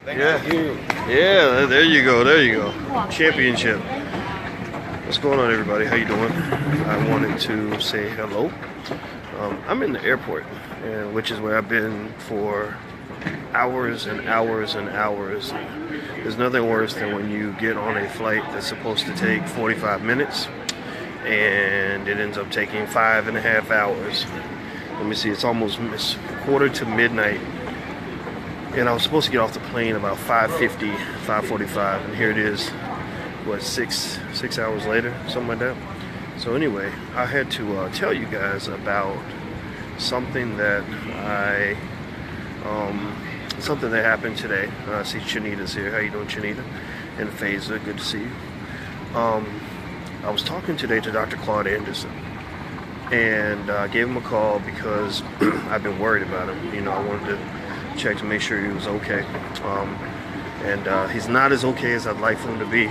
Yeah, there you go, championship. What's going on, everybody? How you doing? I wanted to say hello. I'm in the airport, which is where I've been for hours and hours and hours. There's nothing worse than when you get on a flight that's supposed to take 45 minutes and it ends up taking 5.5 hours. Let me see, it's quarter to midnight, and I was supposed to get off the plane about 5:50, 5:45, and here it is, what, six hours later, something like that. So anyway, I had to tell you guys about something that something that happened today. I see Chanita's here. How you doing, Chanita? And Faza, good to see you. I was talking today to Dr. Claud Anderson, and I gave him a call because I've been worried about him. You know, I wanted to check to make sure he was okay. And he's not as okay as I'd like for him to be,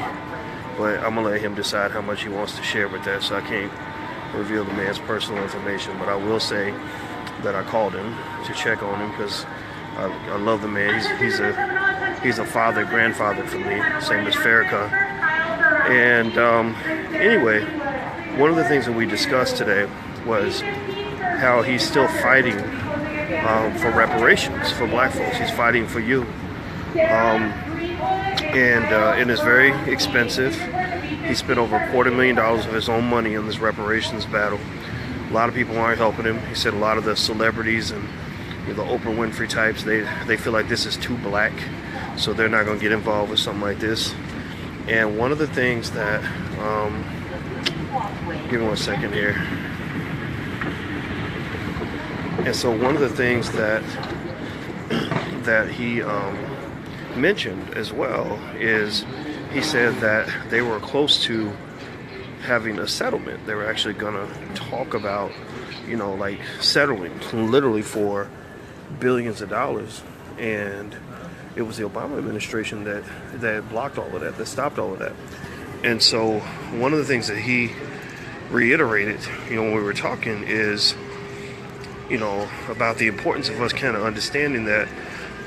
but I'm gonna let him decide how much he wants to share with that, so I can't reveal the man's personal information. But I will say that I called him to check on him because I love the man. He's a father, grandfather for me, same as Farrakhan. And anyway, one of the things that we discussed today was how he's still fighting for reparations for black folks. He's fighting for you. And it's very expensive. He spent over $250,000 of his own money on this reparations battle. A lot of people aren't helping him. He said a lot of the celebrities and the Oprah Winfrey types, they feel like this is too black, so they're not going to get involved with something like this. And one of the things that, give me one second here. And so one of the things that he mentioned as well is he said that they were close to having a settlement. They were actually going to talk about, like settling literally for billions of dollars. And it was the Obama administration that blocked all of that, that stopped all of that. And so one of the things that he reiterated, when we were talking is, about the importance of us kind of understanding that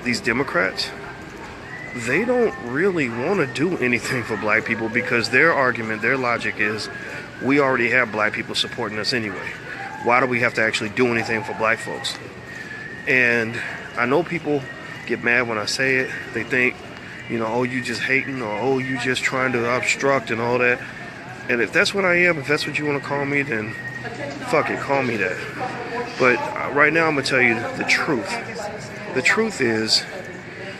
these Democrats, they don't really want to do anything for black people because their argument, their logic is, we already have black people supporting us anyway. Why do we have to actually do anything for black folks? And I know people get mad when I say it. They think, oh, you just hating, or oh, you just trying to obstruct and all that. And if that's what I am, if that's what you want to call me, then fuck it, call me that. But right now I'm going to tell you the truth. The truth is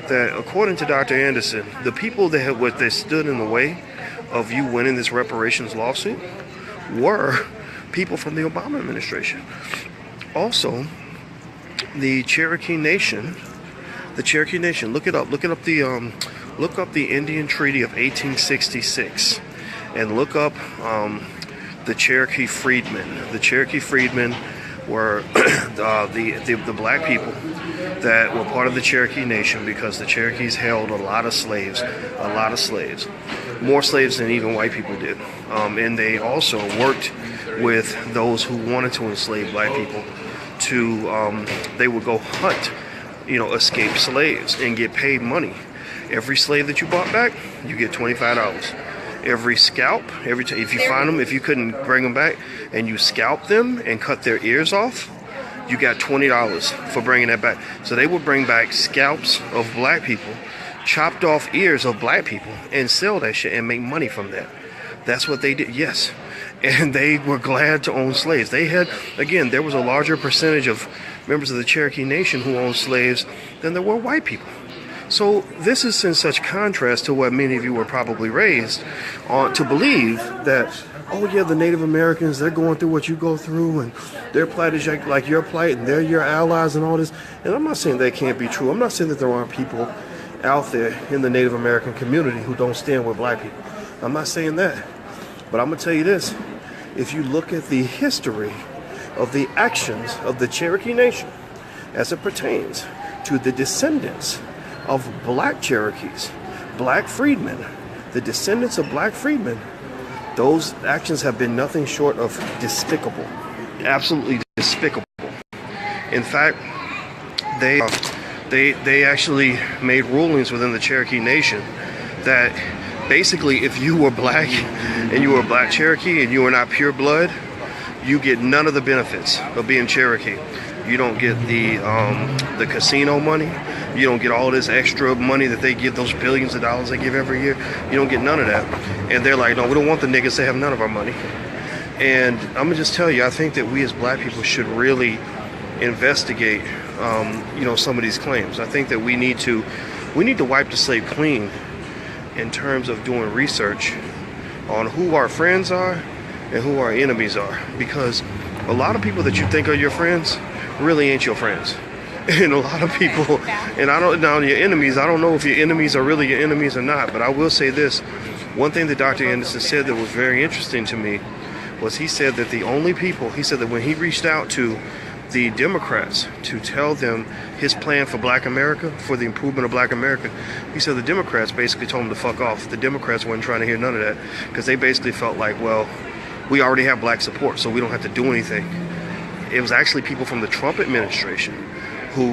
that according to Dr. Anderson, the people that stood in the way of you winning this reparations lawsuit were people from the Obama administration. Also, the Cherokee Nation, look it up the Indian Treaty of 1866 and look up the Cherokee freedmen. The Cherokee freedmen were the black people that were part of the Cherokee Nation because the Cherokees held a lot of slaves, more slaves than even white people did. And they also worked with those who wanted to enslave black people they would go hunt, escaped slaves and get paid money. Every slave that you bought back, you get $25. Every scalp, if you find them, if you couldn't bring them back and you scalp them and cut their ears off, you got $20 for bringing that back. So they would bring back scalps of black people, chopped off ears of black people, and sell that shit and make money from that. That's what they did, yes. And they were glad to own slaves. They had, again, there was a larger percentage of members of the Cherokee Nation who owned slaves than there were white people. So this is in such contrast to what many of you were probably raised on to believe that, oh yeah, the Native Americans, they're going through what you go through and their plight is like your plight and they're your allies and all this. And I'm not saying that can't be true. I'm not saying that there aren't people out there in the Native American community who don't stand with black people. I'm not saying that. But I'm going to tell you this. If you look at the history of the actions of the Cherokee Nation as it pertains to the descendants of black Cherokees, black freedmen, the descendants of black freedmen, those actions have been nothing short of despicable. Absolutely despicable. In fact, they actually made rulings within the Cherokee Nation that basically if you were black and you were a black Cherokee and you were not pure blood, you get none of the benefits of being Cherokee. You don't get the casino money. You don't get all this extra money that they give, those billions of dollars they give every year. You don't get none of that. And they're like, no, we don't want the niggas to have none of our money. And I'm gonna just tell you, I think that we as black people should really investigate, some of these claims. I think that we need to wipe the slate clean in terms of doing research on who our friends are and who our enemies are, because a lot of people that you think are your friends really ain't your friends. And a lot of people, and now your enemies, I don't know if your enemies are really your enemies or not, but I will say this. One thing that Dr. Anderson said that was very interesting to me was he said that when he reached out to the Democrats to tell them his plan for black America, for the improvement of black America, he said the Democrats basically told him to fuck off. The Democrats weren't trying to hear none of that because they basically felt like, well, we already have black support, so we don't have to do anything. It was actually people from the Trump administration who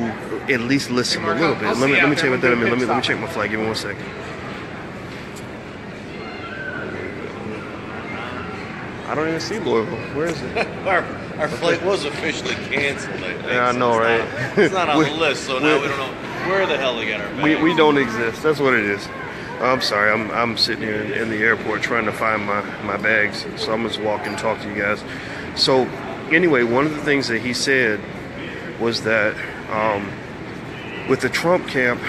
at least listened a little bit. Let me tell you what that means. Let me check my flag. Give me 1 second. I don't even see Louisville. Where is it? our flight was officially canceled, I think. Yeah, I know, right? It's not on the list, so now we don't know where the hell they got our bags. We don't exist. That's what it is. I'm sorry. I'm sitting here in the airport trying to find my bags. So I'm just walk and talk to you guys. So anyway, one of the things that he said was that with the Trump camp,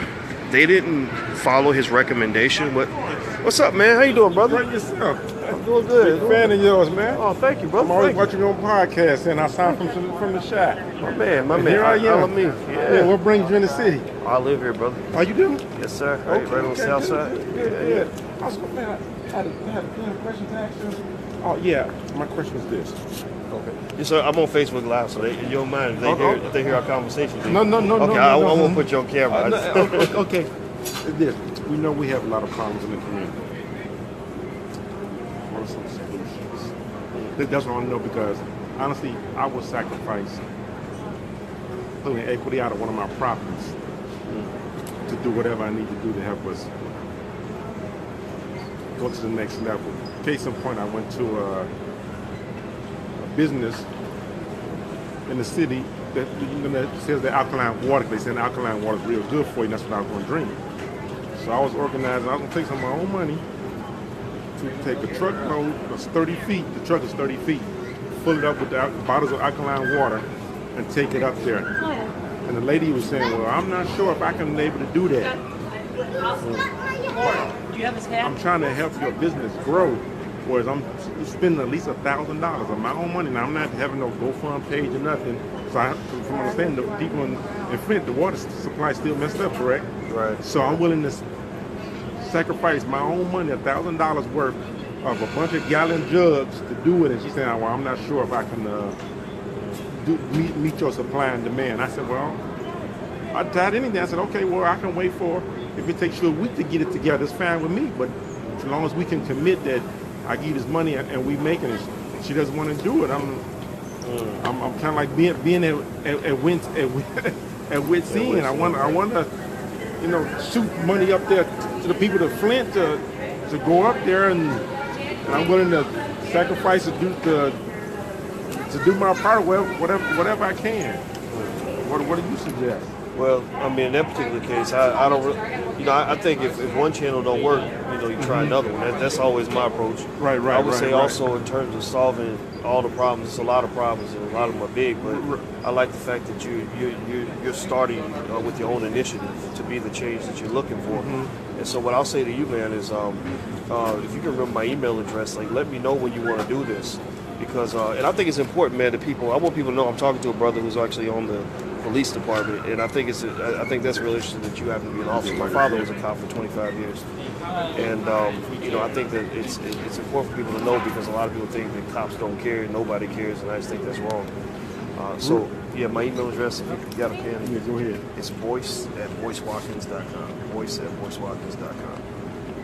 they didn't follow his recommendation. What's up, man? How you doing, brother? Right yourself. I'm doing good. Big fan of yours, man. Oh, thank you, brother. I'm always watching your podcast, and I signed from the shop. My man. Here I am. Yeah. What brings you in the city? I live here, brother. Oh, you do? Yes, sir. Right on the south side. Good. I was man, I had a question to ask you. Oh, yeah. My question is this. Okay. Yes, sir. I'm on Facebook Live, so you don't mind if they hear our conversation. No. Okay, I won't put you on camera. Okay. This. We know we have a lot of problems in the community. What are some solutions? That's what I want to know, because honestly, I would sacrifice pulling equity out of one of my properties to do whatever I need to do to help us go to the next level. Case in point, I went to a business in the city that says that alkaline water. They said alkaline water is real good for you, and that's what I was going to drink. So I was organizing. I was going to take some of my own money to take a truckload that's 30 feet. The truck is 30 feet. Fill it up with the bottles of alkaline water and take it up there. And the lady was saying, well, I'm not sure if I can be able to do that. Do you have his hat? I'm trying to help your business grow, whereas I'm spending at least $1,000 of my own money. Now, I'm not having no GoFund page or nothing. So from understanding, the people in Flint, the water supply is still messed up, correct? Right. So I'm willing to sacrifice my own money, $1,000 worth of a bunch of gallon jugs to do it. And she said, well, I'm not sure if I can meet your supply and demand. I said, well, I tried anything. I said, okay, well, I can wait for, if it takes you a week to get it together, it's fine with me. But as long as we can commit that I give you this money and we making it, she doesn't want to do it. I'm kind of like being at wit's end. I want to, shoot money up there to the people of Flint to go up there, and I'm willing to sacrifice to do my part, whatever I can. What do you suggest? Well, I mean, in that particular case, I don't really, I think if one channel don't work, you try another one. That's always my approach. Right. I would say also in terms of solving all the problems, it's a lot of problems and a lot of them are big, but I like the fact that you're starting with your own initiative to be the change that you're looking for. Mm-hmm. And so what I'll say to you, man, is if you can remember my email address, let me know when you want to do this. Because, and I think it's important, man, I want people to know I'm talking to a brother who's actually on the police department, and I think that's really interesting that you happen to be an officer. My father was a cop for 25 years, and I think that it's important for people to know, because a lot of people think that cops don't care, nobody cares, and I just think that's wrong. So yeah, my email address, if you got a pen, yeah, go ahead. It's Boyce@boycewatkins.com. Boyce@boycewatkins.com.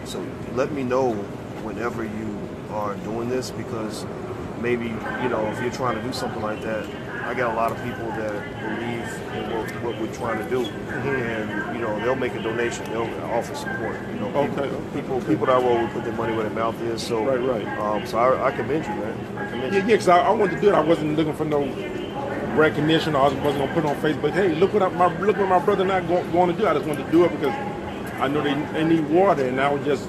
So let me know whenever you are doing this, because maybe if you're trying to do something like that, I got a lot of people that believe in what we're trying to do, and you know, they'll make a donation, they'll offer support. You know, people that will put their money where their mouth is. So right. So I commend you, man. I commend you. Yeah, because I wanted to do it. I wasn't looking for no recognition. I wasn't gonna put it on Facebook. Hey, look what my brother and I going to do. I just wanted to do it because I know they need water, and I was just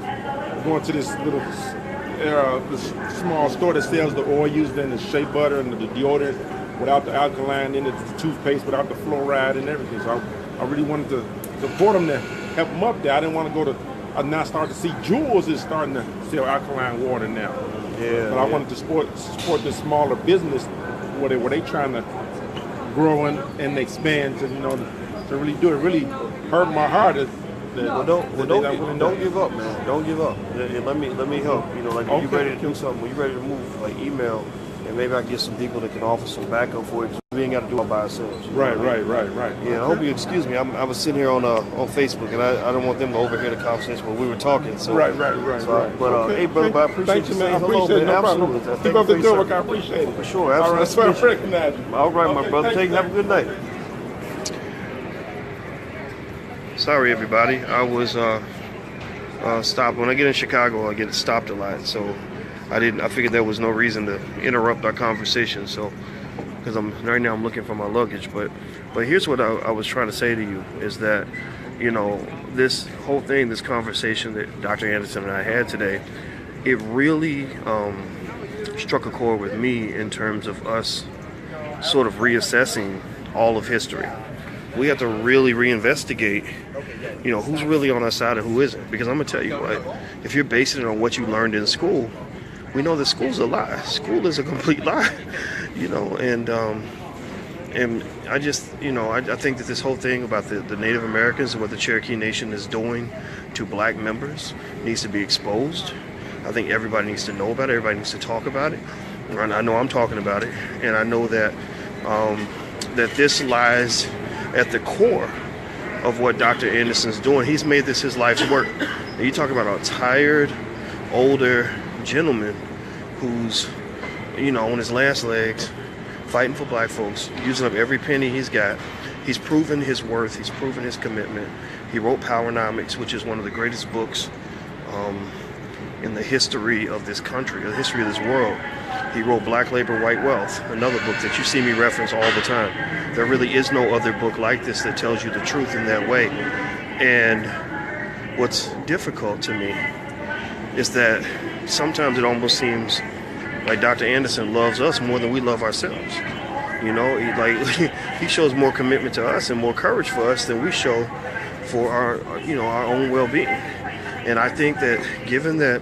going to this little this small store that sells the oil used in the shea butter and the deodorant without the alkaline in it, the toothpaste without the fluoride and everything. So I really wanted to support them to help them up there. I didn't want to go to. I now start to see Jules is starting to sell alkaline water now. Yeah. But I wanted to support the smaller business where they trying to grow and expand to to really do it. Really hurt my heart. Don't give up, man. Don't give up. Let me help. You know, like when you're ready to do something, when you're ready to move, like email, and maybe I get some people that can offer some backup for it. We ain't got to do it by ourselves. Right. Yeah, I hope you excuse me. I was sitting here on Facebook, and I don't want them to overhear the conversation when we were talking. So right. Hey, brother, I appreciate you saying hello, man. Absolutely. Keep up the good work. I appreciate it. For sure. Absolutely. All right, so I recognize you. All right, my brother. Have a good night. Sorry, everybody. I was stopped. When I get in Chicago, I get stopped a lot. So I figured there was no reason to interrupt our conversation. So, because right now I'm looking for my luggage. But here's what I was trying to say to you is that, you know, this whole thing, this conversation that Dr. Anderson and I had today, it really struck a chord with me in terms of us sort of reassessing all of history. We have to really reinvestigate, you know, who's really on our side and who isn't. Because I'm going to tell you, right, if you're basing it on what you learned in school, we know that school's a lie. School is a complete lie, you know, and I just, you know, I think that this whole thing about the Native Americans and what the Cherokee Nation is doing to black members needs to be exposed. I think everybody needs to know about it. Everybody needs to talk about it. And I know I'm talking about it. And I know that that this lies at the core of what Dr. Anderson's doing. He's made this his life's work. And you talk about a tired, older gentleman who's, you know, on his last legs, fighting for black folks, using up every penny he's got. He's proven his worth. He's proven his commitment. He wrote Powernomics, which is one of the greatest books in the history of this country, the history of this world. He wrote Black Labor, White Wealth, another book that you see me reference all the time. There really is no other book like this that tells you the truth in that way. And what's difficult to me is that sometimes it almost seems like Dr. Anderson loves us more than we love ourselves. You know, he shows more commitment to us and more courage for us than we show for our own well-being. And I think that given that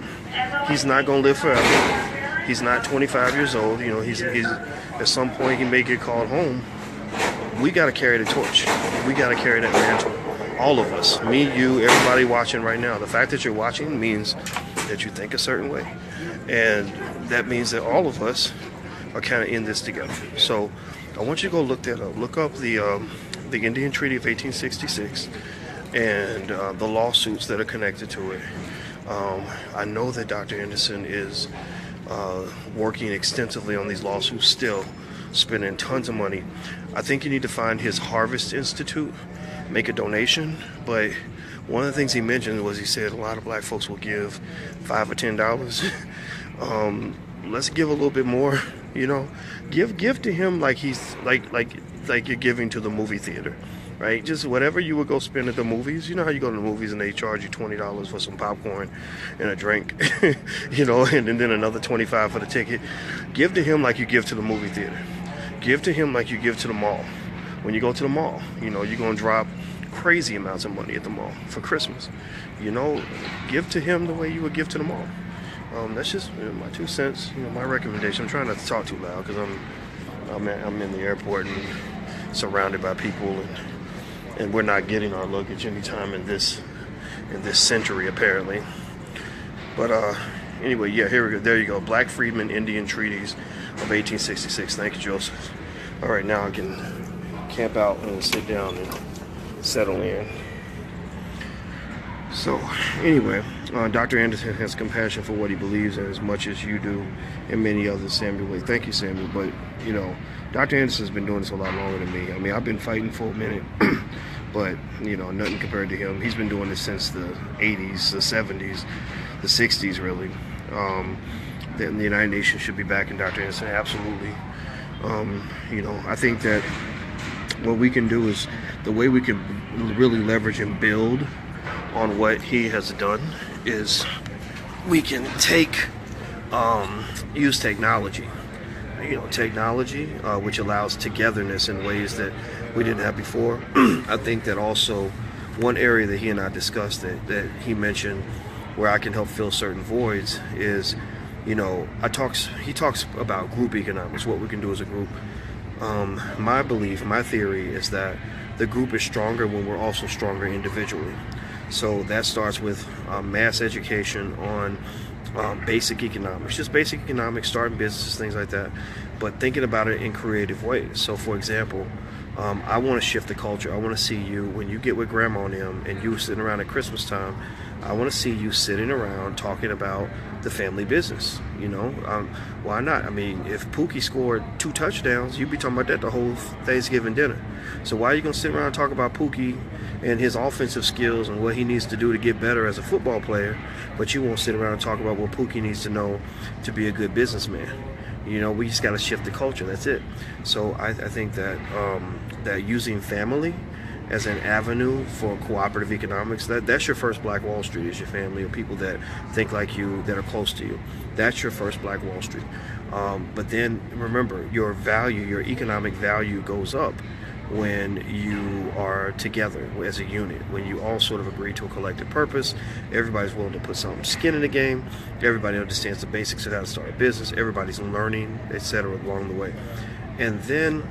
he's not going to live forever, he's not 25 years old, you know, he's at some point he may get called home, we got to carry the torch. We got to carry that mantle. All of us, me, you, everybody watching right now. The fact that you're watching means that you think a certain way. And that means that all of us are kind of in this together. So I want you to go look that up. Look up the Indian Treaty of 1866 and the lawsuits that are connected to it. I know that Dr. Anderson is working extensively on these lawsuits still, spending tons of money. I think you need to find his Harvest Institute, make a donation. But one of the things he mentioned was he said a lot of black folks will give $5 or $10. Let's give a little bit more, you know. Give to him like he's like you're giving to the movie theater, right? Just whatever you would go spend at the movies. You know how you go to the movies and they charge you $20 for some popcorn and a drink, you know, and then another $25 for the ticket. Give to him like you give to the movie theater. Give to him like you give to the mall. When you go to the mall, you know, you're going to drop crazy amounts of money at the mall for Christmas. You know, give to him the way you would give to the mall. That's just my 2 cents, you know, my recommendation. I'm trying not to talk too loud because I'm in the airport and surrounded by people, and we're not getting our luggage anytime in this century apparently. But anyway, yeah, here we go. There you go. Black Freedmen Indian Treaties of 1866. Thank you, Joseph. All right, now I can camp out and sit down and settle in. So anyway, Dr. Anderson has compassion for what he believes in as much as you do and many others, Samuel. Thank you, Samuel. But, you know, Dr. Anderson's been doing this a lot longer than me. I mean, I've been fighting for a minute, but, you know, nothing compared to him. He's been doing this since the 80s, the 70s, the 60s, really. The United Nations should be backing Dr. Anderson, absolutely. You know, I think that what we can do is, the way we can really leverage and build on what he has done is we can use technology. You know, technology, which allows togetherness in ways that we didn't have before. I think that also one area that he and I discussed that he mentioned where I can help fill certain voids is, you know, he talks about group economics, what we can do as a group. My belief, my theory is that the group is stronger when we're also stronger individually. So that starts with mass education on basic economics, just basic economics, starting businesses, things like that, but thinking about it in creative ways. So for example, I want to shift the culture. I want to see you, when you get with grandma and them and you sitting around at Christmas time, I want to see you sitting around talking about the family business. You know, why not? I mean, if Pookie scored 2 touchdowns, you'd be talking about that the whole Thanksgiving dinner. So why are you going to sit around and talk about Pookie and his offensive skills and what he needs to do to get better as a football player, but you won't sit around and talk about what Pookie needs to know to be a good businessman? You know, we just got to shift the culture. That's it. So I think that that using family as an avenue for cooperative economics, that's your first Black Wall Street, is your family, or people that think like you, that are close to you. That's your first Black Wall Street. But then remember, your value, your economic value goes up when you are together as a unit, when you all sort of agree to a collective purpose. Everybody's willing to put some skin in the game. Everybody understands the basics of how to start a business. Everybody's learning, etc. along the way. And then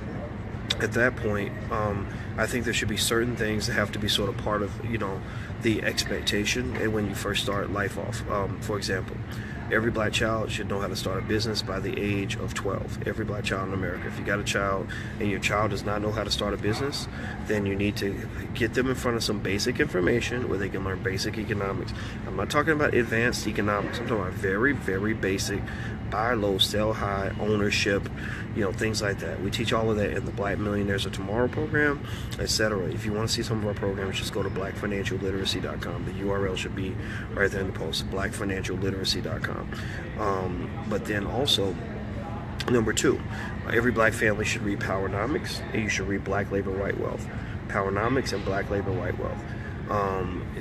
at that point, I think there should be certain things that have to be sort of part of, you know, the expectation and when you first start life off. For example, every Black child should know how to start a business by the age of 12. Every Black child in America. If you got a child and your child does not know how to start a business, then you need to get them in front of some basic information where they can learn basic economics. I'm not talking about advanced economics. I'm talking about very, very basic, buy low, sell high, ownership, you know, things like that. We teach all of that in the Black Millionaires of Tomorrow program, etc. If you want to see some of our programs, just go to blackfinancialliteracy.com. The URL should be right there in the post, blackfinancialliteracy.com. But then also, number 2, every Black family should read Powernomics, and you should read Black Labor, White Wealth. Powernomics and Black Labor, White Wealth.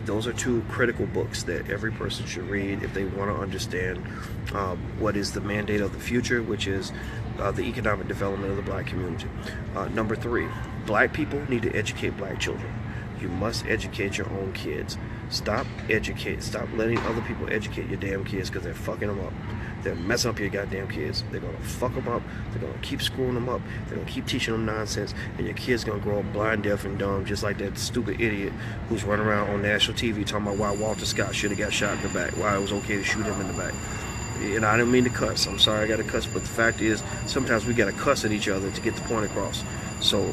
Those are 2 critical books that every person should read if they want to understand what is the mandate of the future, which is the economic development of the Black community. Number 3, Black people need to educate Black children. You must educate your own kids. Stop letting other people educate your damn kids, because they're fucking them up. They're messing up your goddamn kids. They're going to fuck them up. They're going to keep screwing them up. They're going to keep teaching them nonsense. And your kid's going to grow up blind, deaf, and dumb, just like that stupid idiot who's running around on national TV talking about why Walter Scott should have got shot in the back, why it was okay to shoot him in the back. And I didn't mean to cuss. I'm sorry I got to cuss. But the fact is, sometimes we got to cuss at each other to get the point across. So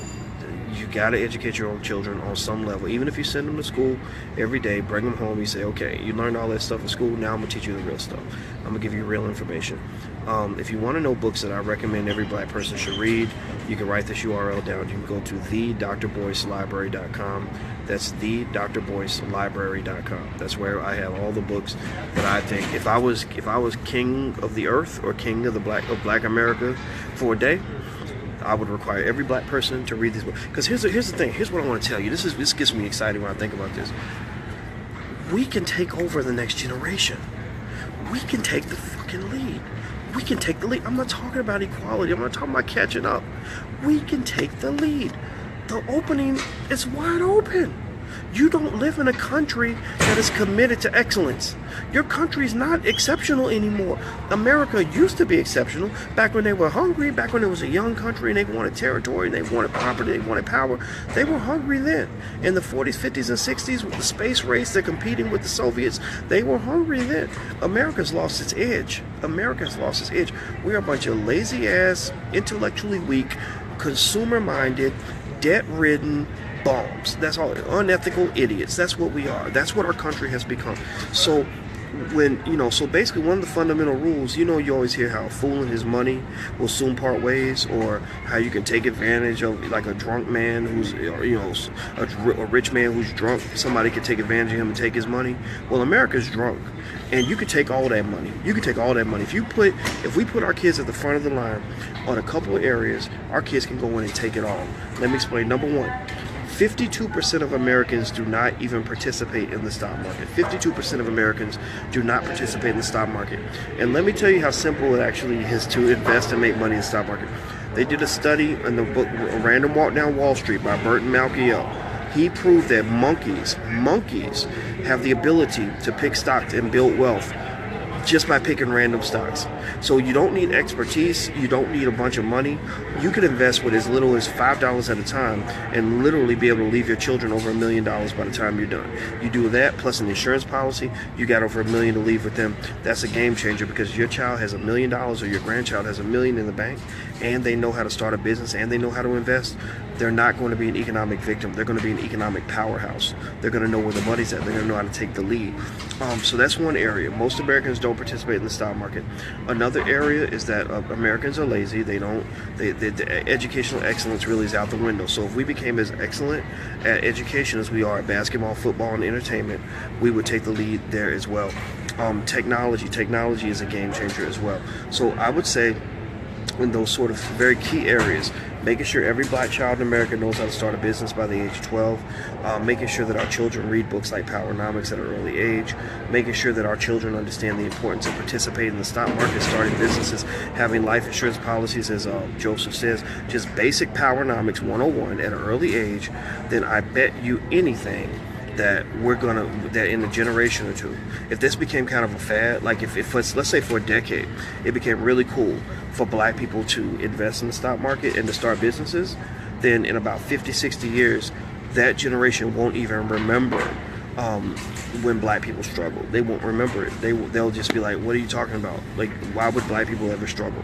you got to educate your own children on some level. Even if you send them to school every day, bring them home, you say, okay, you learned all that stuff in school, now I'm going to teach you the real stuff. I'm going to give you real information. If you want to know books that I recommend every Black person should read, you can write this URL down. You can go to thedrboycelibrary.com. That's thedrboycelibrary.com. That's where I have all the books that I think, if I was king of the earth or king of Black America for a day, I would require every Black person to read these books. Because here's the thing. Here's what I want to tell you. This gets me excited when I think about this. We can take over the next generation. We can take the fucking lead. We can take the lead. I'm not talking about equality. I'm not talking about catching up. We can take the lead. The opening is wide open. You don't live in a country that is committed to excellence. Your country is not exceptional anymore. America used to be exceptional back when they were hungry, back when it was a young country and they wanted territory, they wanted property, they wanted power. They were hungry then. In the 40s, 50s, and 60s, with the space race, they're competing with the Soviets. They were hungry then. America's lost its edge. America's lost its edge. We're a bunch of lazy-ass, intellectually weak, consumer-minded, debt-ridden bombs. That's all. Unethical idiots. That's what we are. That's what our country has become. So so basically one of the fundamental rules, you always hear how a fool and his money will soon part ways, or how you can take advantage of, like, a drunk man who's, a rich man who's drunk, somebody can take advantage of him and take his money. Well, America's drunk, and you can take all that money. If we put our kids at the front of the line on a couple of areas, our kids can go in and take it all. Let me explain. Number one, 52% of Americans do not even participate in the stock market. 52% of Americans do not participate in the stock market. And let me tell you how simple it actually is to invest and make money in the stock market. They did a study in the book A Random Walk Down Wall Street by Burton Malkiel. He proved that monkeys have the ability to pick stocks and build wealth just by picking random stocks. So you don't need expertise, you don't need a bunch of money. You can invest with as little as $5 at a time and literally be able to leave your children over $1 million by the time you're done. You do that plus an insurance policy, you got over $1 million to leave with them. That's a game changer, because your child has $1 million or your grandchild has $1 million in the bank, and they know how to start a business and they know how to invest. They're not going to be an economic victim. They're going to be an economic powerhouse. They're going to know where the money's at. They're going to know how to take the lead. So that's one area. Most Americans don't participate in the stock market. Another area is that Americans are lazy. The educational excellence really is out the window. So if we became as excellent at education as we are at basketball, football, and entertainment, we would take the lead there as well. Technology is a game changer as well. So I would say, in those sort of very key areas, making sure every black child in America knows how to start a business by the age of 12, making sure that our children read books like Powernomics at an early age, making sure that our children understand the importance of participating in the stock market, starting businesses, having life insurance policies, as Joseph says, just basic Powernomics 101 at an early age. Then I bet you anything that that in a generation or two, if this became kind of a fad, like if let's say for a decade, it became really cool for black people to invest in the stock market and to start businesses, then in about 50, 60 years, that generation won't even remember when black people struggle. They won't remember it. They'll just be like, what are you talking about? Like, why would black people ever struggle?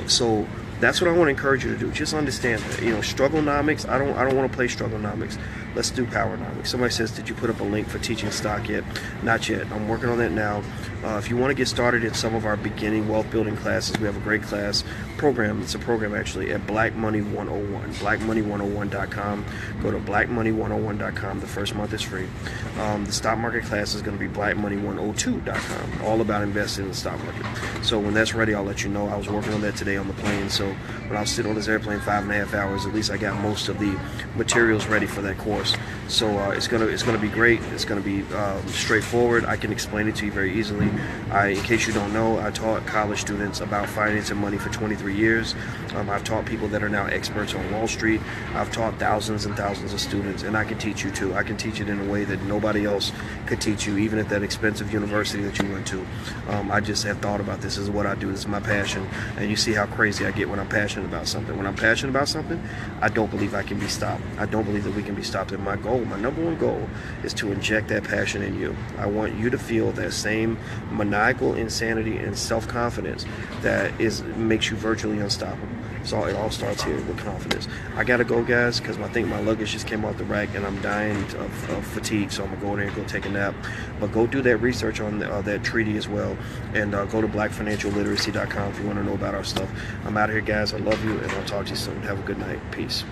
So that's what I want to encourage you to do. Just understand that, strugglenomics, I don't want to play strugglenomics. Let's do powernomics. Somebody says, did you put up a link for teaching stock yet? Not yet. I'm working on that now. If you want to get started in some of our beginning wealth building classes, we have a great class program. It's a program actually at Black Money 101, blackmoney101.com. Go to blackmoney101.com. The first month is free. The stock market class is going to be blackmoney102.com, all about investing in the stock market. So when that's ready, I'll let you know. I was working on that today on the plane. So when I was sitting on this airplane 5.5 hours, at least I got most of the materials ready for that course. So it's gonna be great. It's gonna be straightforward. I can explain it to you very easily. In case you don't know, I taught college students about finance and money for 23 years. I've taught people that are now experts on Wall Street. I've taught thousands and thousands of students, and I can teach you too. I can teach it in a way that nobody else could teach you, even at that expensive university that you went to. I just have thought about this. This is what I do. This is my passion, and you see how crazy I get when I'm passionate about something. When I'm passionate about something, I don't believe I can be stopped. I don't believe that we can be stopped. And my number one goal, is to inject that passion in you. I want you to feel that same maniacal insanity and self-confidence that makes you virtually unstoppable. So it all starts here with confidence. I gotta go, guys, because I think my luggage just came off the rack and I'm dying of fatigue. So I'm gonna go in there and go take a nap. But go do that research on that treaty as well, and go to blackfinancialliteracy.com if you want to know about our stuff. I'm out of here, guys. I love you, and I'll talk to you soon. Have a good night. Peace.